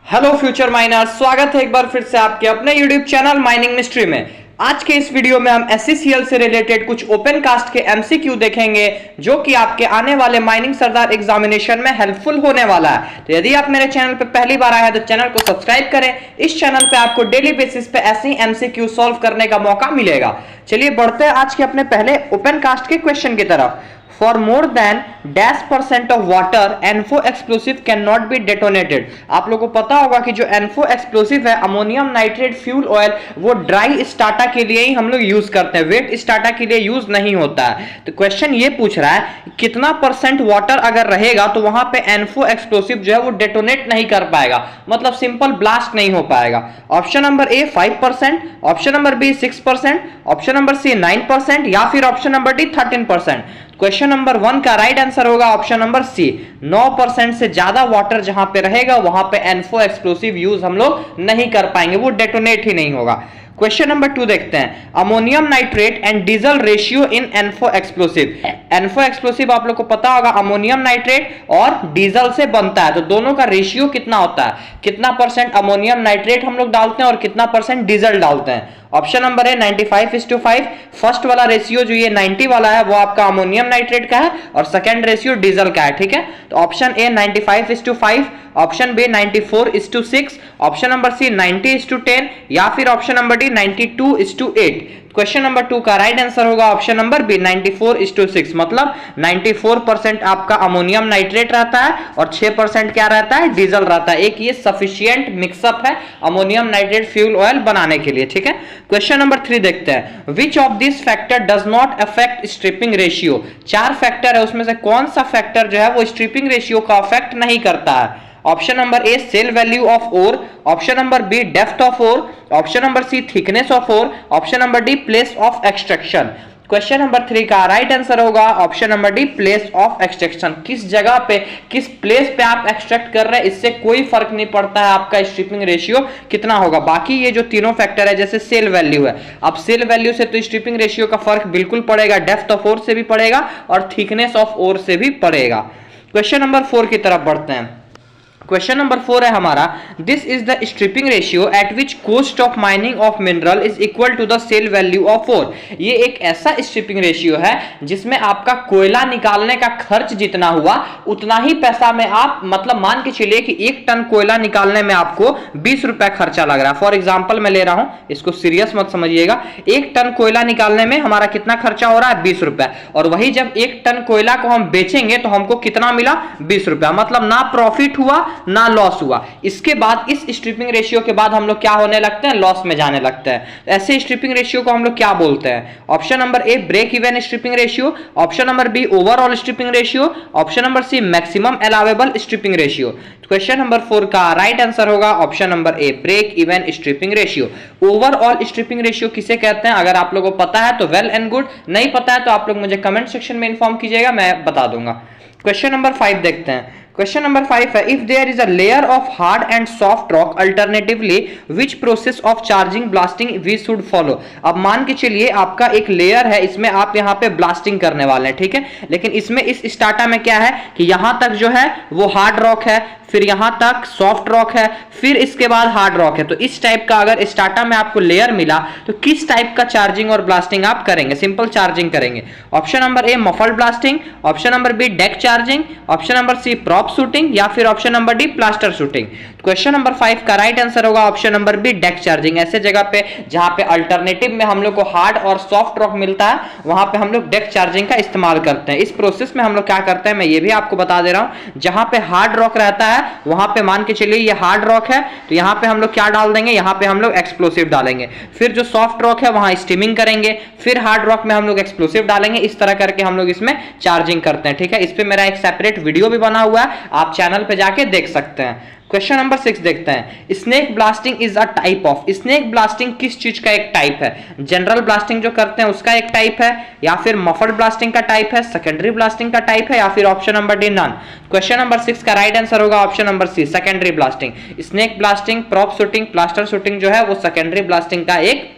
Hello future miners, स्वागत है एक बार फिर से आपके अपने यूट्यूब चैनल माइनिंग मिस्ट्री में। आज के इस वीडियो में हम SCCL से रिलेटेड कुछ ओपन कास्ट के MCQ देखेंगे जो कि आपके आने वाले माइनिंग सरदार एग्जामिनेशन में हेल्पफुल होने वाला है। तो यदि आप मेरे चैनल पर पहली बार आए हैं तो चैनल को सब्सक्राइब करें। इस चैनल पे आपको डेली बेसिस पे ऐसे ही MCQ सॉल्व करने का मौका मिलेगा। चलिए बढ़ते हैं आज के अपने पहले ओपन कास्ट के क्वेश्चन की तरफ। For more than -% of water, N4 explosive cannot be detonated। आप लोगों को पता होगा कि जो N4 एक्सप्लोसिव है, अमोनियम नाइट्रेट फ्यूल ऑयल, वो ड्राई स्टार्टा के लिए ही हम लोग यूज करते हैं, वेट स्टार्टा के लिए यूज नहीं होता है। तो क्वेश्चन ये पूछ रहा है कितना % वाटर अगर रहेगा तो वहां पे N4 एक्सप्लोसिव जो है वो डेटोनेट नहीं कर पाएगा, मतलब सिंपल ब्लास्ट नहीं हो पाएगा। Option number A 5%, option number B 6%, option number C 9% या फिर option number D 13%। Question number 1 का राइट आंसर होगा ऑप्शन नंबर सी। 9% से ज्यादा वाटर जहां पे रहेगा वहां पे N4 एक्सप्लोसिव यूज हम लोग नहीं कर पाएंगे, वो डेटोनेट ही नहीं होगा। क्वेश्चन नंबर 2 देखते हैं। Ammonium nitrate and diesel ratio in N4 explosive. N4 explosive आप लोग को पता होगा अमोनियम नाइट्रेट और डीजल से बनता है, तो दोनों का रेशियो कितना होता है, कितना % अमोनियम नाइट्रेट हम लोग डालते हैं और कितना % डीजल डालते हैं। ऑप्शन नंबर है 95:5। फर्स्ट वाला रेशियो जो ये 90 वाला है वो आपका अमोनियम नाइट्रेट का है और सेकंड रेशियो डीजल का है, ठीक है। तो option A 95:5, option B 94:6, option number C 90:10 या फिर option number D 92:8। Question number 2 का राइट आंसर होगा ऑप्शन नंबर बी 94:6, मतलब 94% आपका अमोनियम नाइट्रेट रहता है और 6% क्या रहता है, डीजल रहता है। एक ये सफिशिएंट मिक्सअप है अमोनियम नाइट्रेट फ्यूल ऑयल बनाने के लिए, ठीक है। क्वेश्चन नंबर 3 देखते हैं। Which of this factor does not affect stripping ratio. 4 factor है, उसमें से कौन सा फैक्टर जो है वो स्ट्रिपिंग रेशियो का अफेक्ट नहीं करता है। Option number A sale value of ore, option number B depth of ore, option number C thickness of ore, option number D place of extraction. Question number 3 का right answer होगा option number D place of extraction. किस जगह पे, किस place पे आप extract कर रहे हैं इससे कोई फर्क नहीं पड़ता है आपका स्ट्रिपिंग रेशियो कितना होगा। बाकी ये जो तीनों फैक्टर है, जैसे सेल वैल्यू है, अब सेल वैल्यू से तो स्ट्रिपिंग रेशियो का फर्क बिल्कुल पड़ेगा, डेप्थ ऑफ ओर से भी पड़ेगा और थिकनेस ऑफ ओर से भी पड़ेगा। क्वेश्चन नंबर 4 की तरफ बढ़ते हैं। क्वेश्चन नंबर 4 है हमारा, this is the stripping ratio at which cost of mining of mineral is equal to the sale value of ore. ये एक ऐसा स्ट्रिपिंग रेशियो है जिसमें आपका कोयला निकालने का खर्च जितना हुआ उतना ही पैसा में आप, मतलब मान के चलिए कि 1 टन कोयला निकालने में आपको 20 रुपए खर्चा लग रहा है। फॉर एग्जाम्पल मैं ले रहा हूं, इसको सीरियस मत समझिएगा। 1 टन कोयला निकालने में हमारा कितना खर्चा हो रहा है, 20 रुपए, और वही जब 1 टन कोयला को हम बेचेंगे तो हमको कितना मिला, 20 रुपया, मतलब ना प्रॉफिट हुआ ना लॉस हुआ। इसके बाद इस स्ट्रिपिंग रेशियो के बाद हम लोग क्या होने लगते हैं, लॉस में जाने लगते हैं। ऐसे स्ट्रिपिंग रेशियो को हम लोग क्या बोलते हैं। Option number A break even stripping ratio, option number B overall stripping ratio, option number C maximum allowable stripping ratio. Question number 4 का राइट आंसर होगा option number A break even stripping ratio. Overall stripping ratio किसे कहते हैं, अगर आप लोगों को पता है तो वेल एंड गुड, नहीं पता है तो आप लोग मुझे कमेंट सेक्शन में इन्फॉर्म कीजिएगा, मैं बता दूंगा। क्वेश्चन नंबर 5 देखते हैं। क्वेश्चन नंबर 5 है, if there is a layer of hard and soft rock alternatively which process of charging blasting we should follow. अब मान के चलिए आपका एक लेयर है, इसमें आप यहाँ पे ब्लास्टिंग करने वाले हैं, ठीक है, लेकिन इसमें इस स्टार्टा में क्या है कि यहां तक जो है वो हार्ड रॉक है, फिर यहां तक सॉफ्ट रॉक है, फिर इसके बाद हार्ड रॉक है। तो इस टाइप का अगर स्टार्टा में आपको लेयर मिला तो किस टाइप का चार्जिंग और ब्लास्टिंग आप करेंगे, सिंपल चार्जिंग करेंगे। Option number A muffled blasting, option number B deck charging, option number C prop shooting या फिर option number D plaster shooting. Question number 5 का राइट आंसर होगा option number B deck charging. ऐसे जगह पे जहां पे अल्टरनेटिव में हम लोग को हार्ड और सॉफ्ट रॉक मिलता है वहां पे हम लोग डेक चार्जिंग का इस्तेमाल करते हैं। इस प्रोसेस में हम लोग क्या करते हैं मैं ये भी आपको बता दे रहा हूं। जहां पे हार्ड रॉक रहता है वहां पे मान के चलिए ये हार्ड रॉक है तो यहां पे हम लोग क्या डाल देंगे, यहां पे हम लोग एक्सप्लोसिव डालेंगे। फिर जो सॉफ्ट रॉक है वहां स्टीमिंग करेंगे, फिर हार्ड रॉक में हम लोग एक्सप्लोसिव डालेंगे। इस तरह करके हम लोग इसमें चार्जिंग करते हैं, ठीक है। इस पे मेरा एक सेपरेट वीडियो भी बना हुआ है, आप चैनल पे जाके देख सकते हैं। क्वेश्चन नंबर 6 देखते हैं। Snake blasting is a type of. Snake blasting किस चीज का एक टाइप है, जनरल ब्लास्टिंग जो करते हैं उसका एक टाइप है, या फिर मफल्ड ब्लास्टिंग का टाइप है, सेकेंडरी ब्लास्टिंग का टाइप है, या फिर option number D none. Question number 6 का राइट आंसर होगा option number C secondary blasting. Snake blasting, prop shooting, plaster shooting जो है वो सेकेंडरी ब्लास्टिंग का एक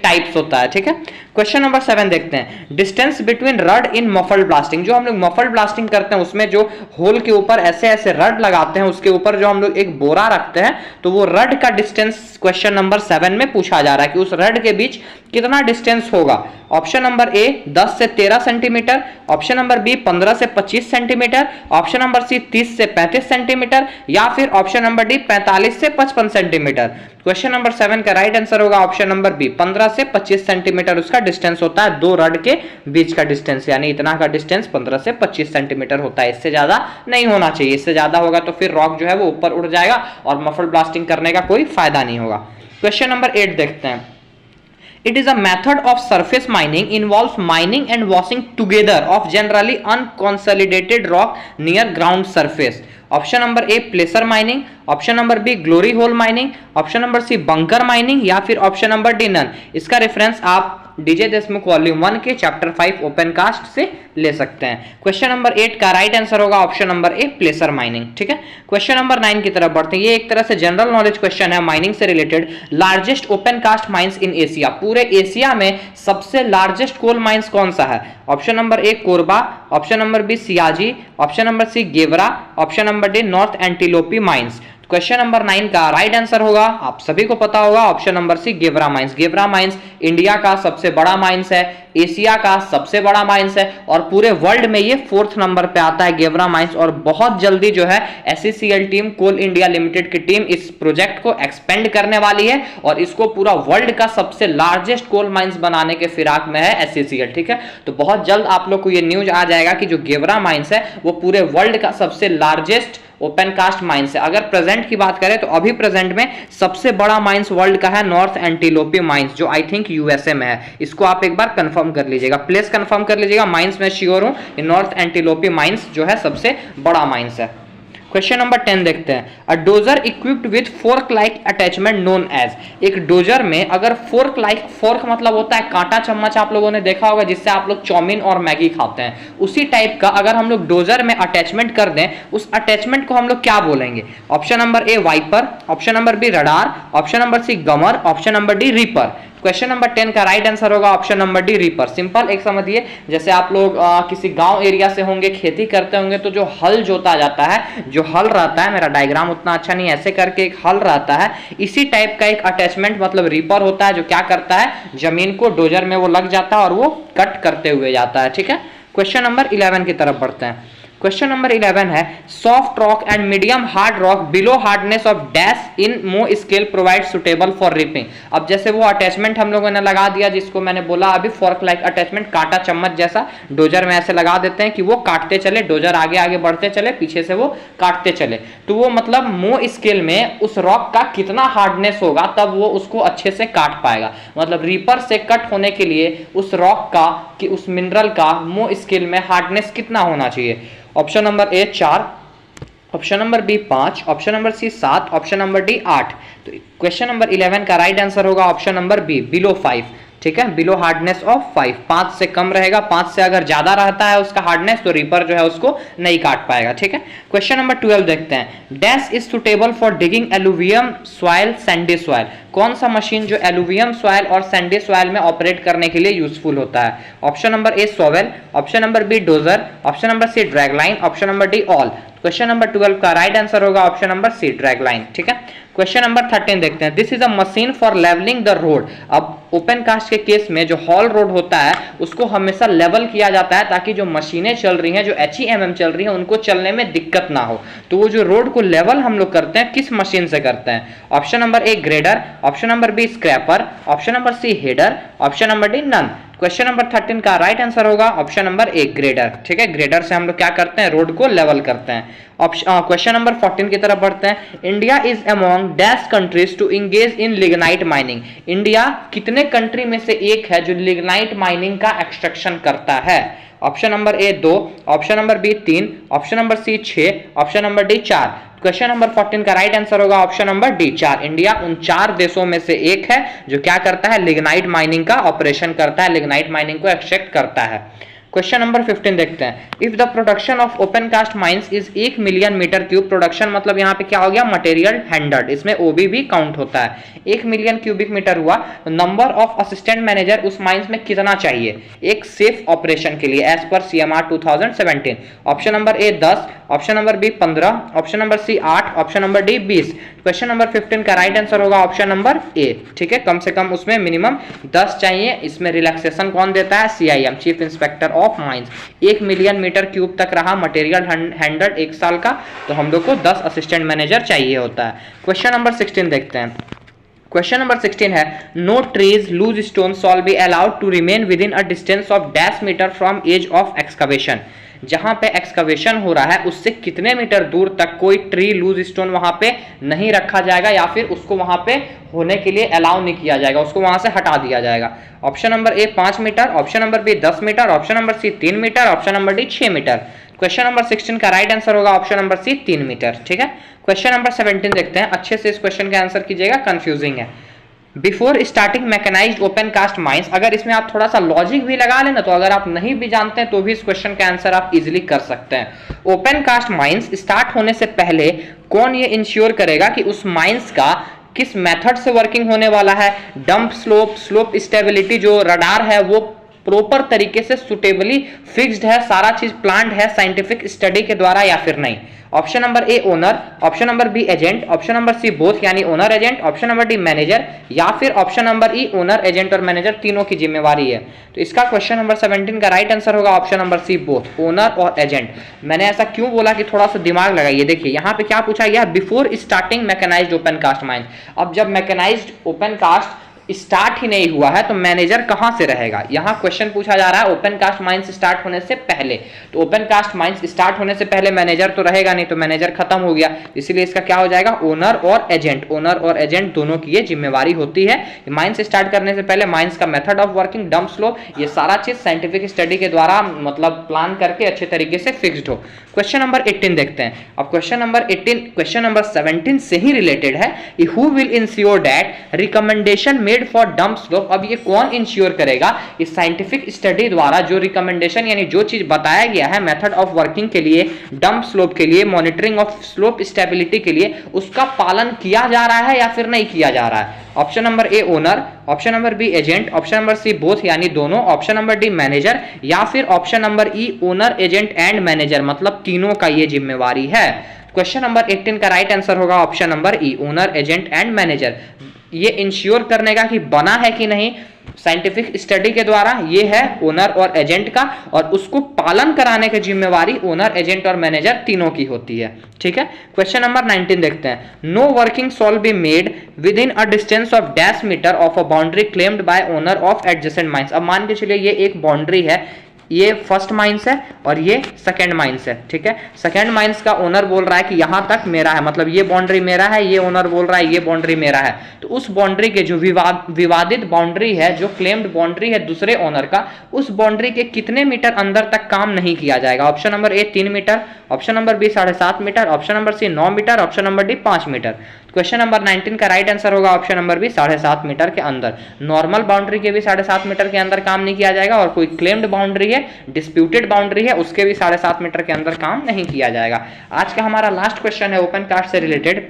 टाइप्स होता है, ठीक है। क्वेश्चन नंबर 7 देखते हैं। डिस्टेंस बिटवीन रड इन मफल्ड ब्लास्टिंग। जो हम लोग मफल्ड ब्लास्टिंग करते हैं उसमें जो होल के ऊपर ऐसे ऐसे रड लगाते हैं उसके उसके ऊपर जो हम लोग एक बोरा रखते हैं, तो वो रड का डिस्टेंस क्वेश्चन नंबर 7 में पूछा जा रहा है कि उस रड के बीच कितना डिस्टेंस होगा। ऑप्शन नंबर ए 10 से 13 सेंटीमीटर, ऑप्शन नंबर बी 15 से 25 सेंटीमीटर, ऑप्शन नंबर सी 30 से 35 सेंटीमीटर, या फिर ऑप्शन नंबर डी 45 से 55 सेंटीमीटर। क्वेश्चन नंबर 7 का राइट आंसर होगा ऑप्शन नंबर बी, 15 से 25 सेंटीमीटर उसका डिस्टेंस होता है, दो रड के बीच का डिस्टेंस, यानी इतना का डिस्टेंस 15 से 25 सेंटीमीटर होता है, इससे ज्यादा नहीं होना चाहिए। इससे ज्यादा होगा तो फिर रॉक जो है वो ऊपर उड़ जाएगा और मफल ब्लास्टिंग करने का कोई फायदा नहीं होगा। क्वेश्चन नंबर 8 देखते हैं। It is a method of surface mining involves mining and washing together of generally unconsolidated rock near ground surface. Option number A placer mining, option number B glory hole mining, option number C bunker mining, या फिर option number D none. इसका reference आप DJ Deshmukh volume 1 के chapter 5 open cast से ले सकते हैं। Question number 8 का राइट आंसर होगा option number A placer mining. ठीक है, क्वेश्चन नंबर 9 की तरफ बढ़ते हैं। ये एक तरह से जनरल नॉलेज क्वेश्चन है माइनिंग से related. Largest open cast mines in Asia, पूरे एशिया में सबसे लार्जेस्ट कोल माइंस कौन सा है? Option number A Korba, option number B Siyaji, option number C Gevra, option number D north antelope mines. Question number 9 का right answer होगा, आप सभी को पता होगा, option number C Gevra mines. Gevra mines India का सबसे बड़ा माइंस है, एशिया का सबसे बड़ा माइंस है और पूरे वर्ल्ड में ये 4th नंबर पे आता है गेवरा माइंस। और बहुत जल्दी जो है SCCL टीम, कोल इंडिया लिमिटेड की टीम इस प्रोजेक्ट को एक्सपेंड करने वाली है और इसको पूरा वर्ल्ड का सबसे लार्जेस्ट कोल माइंस बनाने के फिराक में है SCCL। ठीक है, तो बहुत जल्द आप लोग को ये न्यूज आ जाएगा कि जो गेवरा माइंस है वो पूरे वर्ल्ड का सबसे लार्जेस्ट ओपन कास्ट माइंस है। अगर प्रेजेंट की बात करें तो अभी प्रेजेंट में सबसे बड़ा माइंस वर्ल्ड का है नॉर्थ एंटीलोपी माइंस, जो आई थिंक USA में है। इसको आप एक बार कंफर्म कर लीजिएगा, प्लेस कंफर्म कर लीजिएगा। माइंस में श्योर हूं कि नॉर्थ एंटीलोपी माइंस जो है सबसे बड़ा माइंस है। क्वेश्चन नंबर 10 देखते हैं। A dozer equipped with fork like attachment known as, एक डोजर में अगर फोर्क लाइक, फोर्क मतलब होता है कांटा चम्मच, आप लोगों ने देखा होगा जिससे आप लोग चाउमीन और मैगी खाते हैं, उसी टाइप का अगर हम लोग डोजर में अटैचमेंट कर दें, उस अटैचमेंट को हम लोग क्या बोलेंगे? Option number A wiper, option number B radar, option number C gummer, option number D ripper. Question number 10 का राइट आंसर होगा option number D ripper. Simple एक समझिए, जैसे आप लोग किसी गांव एरिया से होंगे, खेती करते होंगे, तो जो हल जोता जाता है, जो हल रहता है, मेरा डायग्राम उतना अच्छा नहीं, ऐसे करके एक हल रहता है, इसी टाइप का एक अटैचमेंट मतलब रीपर होता है, जो क्या करता है, जमीन को डोजर में वो लग जाता है और वो कट करते हुए जाता है। ठीक है, क्वेश्चन नंबर 11 की तरफ बढ़ते हैं। क्वेश्चन नंबर 11 है, soft rock and medium hard rock below hardness of dash in Mohs scale provide suitable for ripping. अब जैसे वो अटैचमेंट हम लोगों ने लगा दिया, जिसको मैंने बोला अभी फोर्क लाइक अटैचमेंट, कांटा चम्मच जैसा डोजर में ऐसे लगा देते हैं कि वो काटते चले, डोजर आगे आगे बढ़ते चले, पीछे से वो काटते चले, तो वो मतलब मो स्केल में उस रॉक का कितना हार्डनेस होगा तब वो उसको अच्छे से काट पाएगा। मतलब रीपर से कट होने के लिए उस रॉक का, कि उस मिनरल का मो स्केल में हार्डनेस कितना होना चाहिए? Option number A 4, option number B 5, option number C 7, option number D 8। तो क्वेश्चन नंबर 11 का राइट आंसर होगा ऑप्शन नंबर बी बिलो 5। ठीक है, बिलो हार्डनेस ऑफ 5, 5 से कम रहेगा, 5 से अगर ज्यादा रहता है उसका हार्डनेस तो रीपर जो है उसको नहीं काट पाएगा। ठीक है, क्वेश्चन नंबर 12 देखते हैं। Dash is suitable for digging alluvium soil sandy soil, कौन सा मशीन जो एलुवियम सॉइल और सैंडी सॉइल में ऑपरेट करने के लिए यूजफुल होता है? Option number A shovel, option number B dozer, option number C dragline, option number D all. Question number 12 का राइट आंसर होगा ऑप्शन नंबर सी ड्रैगलाइन। ठीक है, क्वेश्चन नंबर 13 देखते हैं। This is a machine for levelling the road. अब open cast के case में जो हॉल रोड होता है उसको हमेशा लेवल किया जाता है ताकि जो मशीनें चल रही हैं, जो HEMM चल रही हैं, उनको चलने में दिक्कत ना हो। तो वो जो रोड को लेवल हम लोग करते हैं किस मशीन से करते हैं? Option number A grader, option number B scraper, option number C header, option number D none. Question number 13 का राइट आंसर होगा ऑप्शन नंबर ए ग्रेडर। ठीक है, ग्रेडर से हम लोग क्या करते हैं, रोड को लेवल करते हैं। क्वेश्चन नंबर 14 की तरफ बढ़ते हैं। India is among dash countries to engage in lignite mining. India कितने कंट्री में से एक है जो लिग्नाइट माइनिंग का एक्सट्रैक्शन करता है? Option number A 2, option number B 3, option number C 6, option number D 4। Question number 14 का राइट आंसर होगा ऑप्शन नंबर डी 4। इंडिया उन 4 देशों में से एक है जो क्या करता है, लिग्नाइट माइनिंग का ऑपरेशन करता है, लिग्नाइट माइनिंग को एक्सट्रैक्ट करता है। क्वेश्चन नंबर 15 देखते हैं। If the production of open cast mines is 1 million metre cube, production मतलब यहाँ पे क्या हो गया, मटेरियल हैंडल्ड, इसमें ओबी भी काउंट होता है। 1 मिलियन क्यूबिक मीटर हुआ, नंबर ऑफ असिस्टेंट मैनेजर उस माइंस में कितना चाहिए एक सेफ ऑपरेशन के लिए एज पर CMR 2017? Option number A 10, option number B 15, option number C 8, option number D 20। Question number 15 का राइट आंसर होगा ऑप्शन नंबर ए। ठीक है, कम से कम उसमें मिनिमम 10 चाहिए। इसमें रिलैक्सेशन कौन देता है, CIM, chief inspector of mines. 1 million metre cube तक रहा मटेरियल हैंडल्ड 1 साल का, तो हम लोग को 10 असिस्टेंट मैनेजर चाहिए होता है। क्वेश्चन नंबर 16 देखते हैं। क्वेश्चन नंबर 16 है, no trees loose stone shall be allowed to remain within a distance of dash metre from edge of excavation. जहां पे एक्सकवेशन हो रहा है उससे कितने मीटर दूर तक कोई ट्री लूज स्टोन वहां पे नहीं रखा जाएगा या फिर उसको वहां पे होने के लिए अलाउ नहीं किया जाएगा, उसको वहां से हटा दिया जाएगा। Option number A 5 metre, option number B 10 metre, option number C 3 metre, option number D 6 metre. Question number 16 का राइट आंसर होगा ऑप्शन नंबर सी 3 मीटर। ठीक है, क्वेश्चन नंबर 17 देखते हैं। अच्छे से इस क्वेश्चन का आंसर कीजिएगा, कंफ्यूजिंग है। Before starting mechanised open cast mines, अगर इसमें आप थोड़ा सा लॉजिक भी लगा लेना तो अगर आप नहीं भी जानते हैं तो भी इस क्वेश्चन का आंसर आप इजीली कर सकते हैं। ओपन कास्ट माइंस स्टार्ट होने से पहले कौन ये इंश्योर करेगा कि उस माइंस का किस मेथड से वर्किंग होने वाला है, डंप स्लोप, स्लोप स्टेबिलिटी, जो रडार है वो प्रॉपर तरीके से सुटेबली फिक्स्ड है, सारा चीज प्लान्ड है साइंटिफिक स्टडी के द्वारा या फिर नहीं। Option number A owner, option number B agent, option number C both यानी owner agent, option number D manager, या फिर option number E owner agent और मैनेजर तीनों की जिम्मेवारी है। तो इसका क्वेश्चन नंबर 17 का राइट आंसर होगा option number C both, owner और एजेंट। मैंने ऐसा क्यों बोला कि थोड़ा सा दिमाग लगाइए। देखिए यहाँ पे क्या पूछा गया, before starting mechanised open cast mines. अब जब मैकेनाइज्ड ओपन कास्ट स्टार्ट ही नहीं हुआ है तो मैनेजर कहां से रहेगा। यहां क्वेश्चन पूछा जा रहा है ओपन कास्ट माइंस स्टार्ट होने से पहले, तो ओपन कास्ट माइंस स्टार्ट होने से पहले मैनेजर तो रहेगा नहीं, तो मैनेजर खत्म हो गया, इसीलिए इसका क्या हो जाएगा, ओनर और एजेंट। ओनर और एजेंट दोनों की ये जिम्मेवारी होती है। माइंस स्टार्ट करने से पहले माइंस का method of working, dump slope, ये सारा चीज साइंटिफिक स्टडी के द्वारा मतलब प्लान करके अच्छे तरीके से फिक्स्ड हो। क्वेश्चन नंबर 18 देखते हैं। अब क्वेश्चन नंबर 18 क्वेश्चन नंबर 17 से ही रिलेटेड है। Who will ensure that recommendation made for dump slope. अब ये कौन इंश्योर करेगा, इस साइंटिफिक स्टडी द्वारा जो रिकमेंडेशन यानी जो चीज बताया गया है मेथड ऑफ वर्किंग के लिए, डंप स्लोप के लिए, मॉनिटरिंग ऑफ स्लोप स्टेबिलिटी के लिए, उसका पालन किया जा रहा है या फिर नहीं किया जा रहा है। Option number A owner, option number B agent, option number C both यानी दोनों, ऑप्शन नंबर डी मैनेजर, या फिर option number E owner agent and manager, मतलब तीनों का ये जिम्मेवारी है। क्वेश्चन नंबर 18 का राइट आंसर होगा option number E owner agent and manager. ये इंश्योर करने का कि बना है कि नहीं साइंटिफिक स्टडी के द्वारा, ये है ओनर और एजेंट का, और उसको पालन कराने की जिम्मेवारी ओनर एजेंट और मैनेजर तीनों की होती है। ठीक है, क्वेश्चन नंबर 19 देखते हैं। No working shall be made within a distance of dash metre of a boundary claimed by owner of adjacent mines. अब मान के चलिए ये एक बाउंड्री है, ये फर्स्ट माइंस है और ये सेकंड माइंस है। ठीक है, सेकंड माइंस का ओनर बोल रहा है कि यहां तक मेरा है, मतलब ये बाउंड्री मेरा है, ये ओनर बोल रहा है ये बाउंड्री मेरा है। तो उस बाउंड्री के जो विवादित बाउंड्री है, जो क्लेम्ड बाउंड्री है दूसरे ओनर का, उस बाउंड्री के कितने मीटर अंदर तक काम नहीं किया जाएगा। Option number A 3 metre, option number B 7.5 metre, option number C 9 metre, option number D 5 metre. Question number 19 का राइट आंसर होगा ऑप्शन नंबर बी 7.5 मीटर के अंदर। नॉर्मल बाउंड्री के भी 7.5 मीटर के अंदर काम नहीं किया जाएगा, और कोई क्लेम्ड बाउंड्री है, डिस्प्यूटेड बाउंड्री है, उसके भी 7.5 मीटर के अंदर काम नहीं किया जाएगा। आज का हमारा लास्ट क्वेश्चन है ओपन कास्ट से related.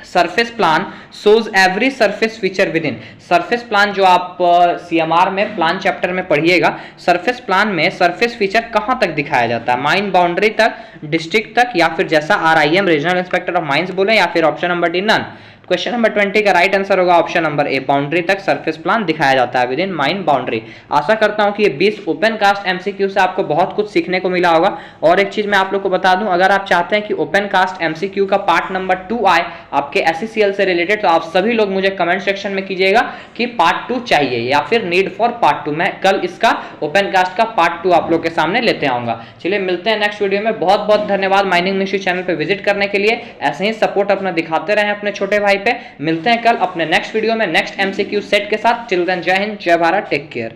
Surface plan shows every surface feature with in. Surface plan जो आप CMR में प्लान चैप्टर में पढ़िएगा, सरफेस प्लान में सरफेस फीचर कहां तक दिखाया जाता है, माइन बाउंड्री तक, डिस्ट्रिक्ट तक, या फिर जैसा RIM regional inspector of mines बोले, या फिर option number D none. Question number 20 का राइट आंसर होगा ऑप्शन नंबर ए, बाउंड्री तक सरफेस प्लान दिखाया जाता है विद इन माइन बाउंड्री। आशा करता हूं कि ये 20 ओपन कास्ट MCQ से आपको बहुत कुछ सीखने को मिला होगा। और एक चीज मैं आप लोग को बता दूं, अगर आप चाहते हैं कि ओपन कास्ट MCQ का पार्ट नंबर 2 आए आपके SCCL से रिलेटेड, तो आप सभी लोग मुझे कमेंट सेक्शन में कीजिएगा कि पार्ट 2 चाहिए या फिर नीड फॉर पार्ट 2। मैं कल इसका ओपन कास्ट का पार्ट 2 आप लोग के सामने लेते आऊंगा। चलिए मिलते हैं नेक्स्ट वीडियो में। बहुत बहुत धन्यवाद माइनिंग मिस्ट्री चैनल पे विजिट करने के लिए। ऐसे ही सपोर्ट अपना दिखाते रहें अपने छोटे भाई पे। मिलते हैं कल अपने नेक्स्ट वीडियो में नेक्स्ट MCQ सेट के साथ। टिल देन जय हिंद, जय भारत, टेक केयर।